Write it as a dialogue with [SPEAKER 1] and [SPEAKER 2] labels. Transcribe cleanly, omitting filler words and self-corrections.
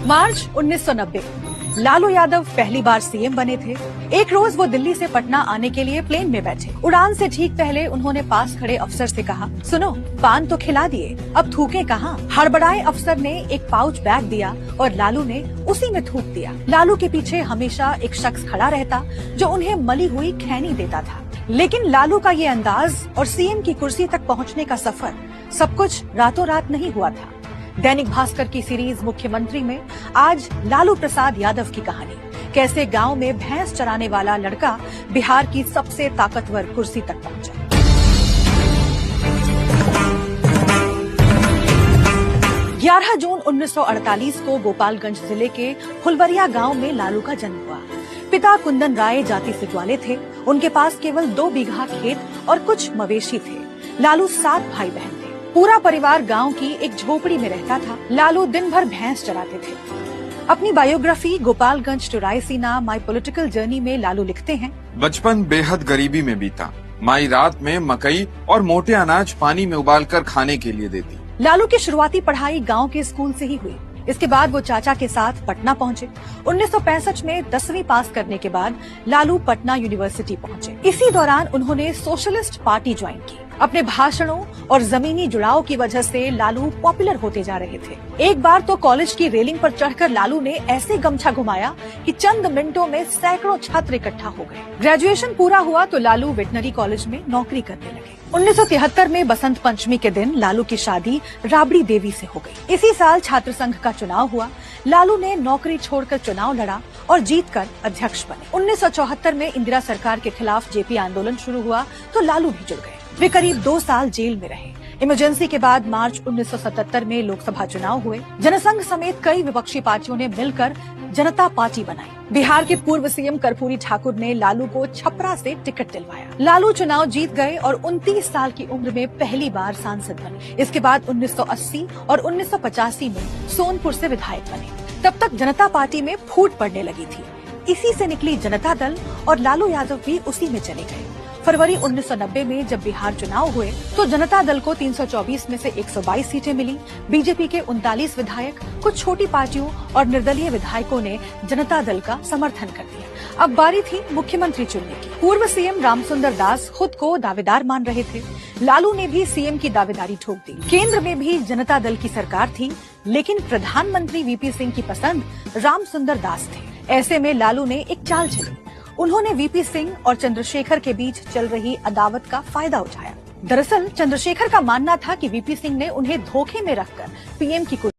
[SPEAKER 1] मार्च 1990 लालू यादव पहली बार सीएम बने थे। एक रोज वो दिल्ली से पटना आने के लिए प्लेन में बैठे। उड़ान से ठीक पहले उन्होंने पास खड़े अफसर से कहा, सुनो, पान तो खिला दिए, अब थूके कहाँ? हड़बड़ाए अफसर ने एक पाउच बैग दिया और लालू ने उसी में थूक दिया। लालू के पीछे हमेशा एक शख्स खड़ा रहता जो उन्हें मली हुई खैनी देता था। लेकिन लालू का ये अंदाज और सीएम की कुर्सी तक पहुँचने का सफर सब कुछ रातों रात नहीं हुआ था। दैनिक भास्कर की सीरीज मुख्यमंत्री में आज लालू प्रसाद यादव की कहानी, कैसे गांव में भैंस चराने वाला लड़का बिहार की सबसे ताकतवर कुर्सी तक पहुंचा। 11 जून 1948 को गोपालगंज जिले के फुलवरिया गांव में लालू का जन्म हुआ। पिता कुंदन राय जाति से ग्वाले थे। उनके पास केवल 2 बीघा खेत और कुछ मवेशी थे। लालू 7 भाई बहन थे। पूरा परिवार गांव की एक झोपड़ी में रहता था। लालू दिन भर भैंस चराते थे। अपनी biography Gopalganj to Raisina my political journey में लालू लिखते हैं,
[SPEAKER 2] बचपन बेहद गरीबी में बीता। माई रात में मकई और मोटे अनाज पानी में उबालकर खाने के लिए देती।
[SPEAKER 1] लालू की शुरुआती पढ़ाई गांव के स्कूल से ही हुई। इसके बाद वो चाचा के साथ पटना पहुंचे। 1965 में 10वीं पास करने के बाद लालू पटना यूनिवर्सिटी पहुंचे। इसी दौरान उन्होंने सोशलिस्ट पार्टी ज्वाइन की। अपने भाषणों और जमीनी जुड़ाव की वजह से लालू पॉपुलर होते जा रहे थे। एक बार तो कॉलेज की रेलिंग पर चढ़कर लालू ने ऐसे गमछा घुमाया कि चंद मिनटों में सैकड़ों छात्र इकट्ठा हो गए। ग्रेजुएशन पूरा हुआ तो लालू वेटनरी कॉलेज में नौकरी करने लगे। 1973 में बसंत पंचमी के दिन लालू की शादी राबड़ी देवी से हो गई। इसी साल छात्र संघ का चुनाव हुआ। लालू ने नौकरी छोड़कर चुनाव लड़ा और जीतकर अध्यक्ष बने। 1974 में इंदिरा सरकार के खिलाफ जेपी आंदोलन शुरू हुआ तो लालू भी जुड़ गए। वे करीब 2 साल जेल में रहे। इमरजेंसी के बाद मार्च 1977 में लोकसभा चुनाव हुए। जनसंघ समेत कई विपक्षी पार्टियों ने मिलकर जनता पार्टी बनाई। बिहार के पूर्व सीएम कर्पूरी ठाकुर ने लालू को छपरा से टिकट दिलवाया। लालू चुनाव जीत गए और 29 साल की उम्र में पहली बार सांसद बने। इसके बाद 1980 और 1985 में सोनपुर से विधायक बने। तब तक जनता पार्टी में फूट पड़ने लगी थी। इसी से निकली जनता दल और लालू यादव भी उसी में चले गए। फरवरी 1990 में जब बिहार चुनाव हुए तो जनता दल को 324 में से 122 सीटें मिली। बीजेपी के 39 विधायक, कुछ छोटी पार्टियों और निर्दलीय विधायकों ने जनता दल का समर्थन कर दिया। अब बारी थी मुख्यमंत्री चुनने की। पूर्व सीएम रामसुंदर दास खुद को दावेदार मान रहे थे। लालू ने भी सीएम की दावेदारी ठोक दी। केंद्र में भी जनता दल की सरकार थी, लेकिन प्रधानमंत्री वीपी सिंह की पसंद रामसुंदर दास थे। ऐसे में लालू ने एक चाल चली। उन्होंने वीपी सिंह और चंद्रशेखर के बीच चल रही अदावत का फायदा उठाया। दरअसल चंद्रशेखर का मानना था कि वीपी सिंह ने उन्हें धोखे में रखकर पीएम की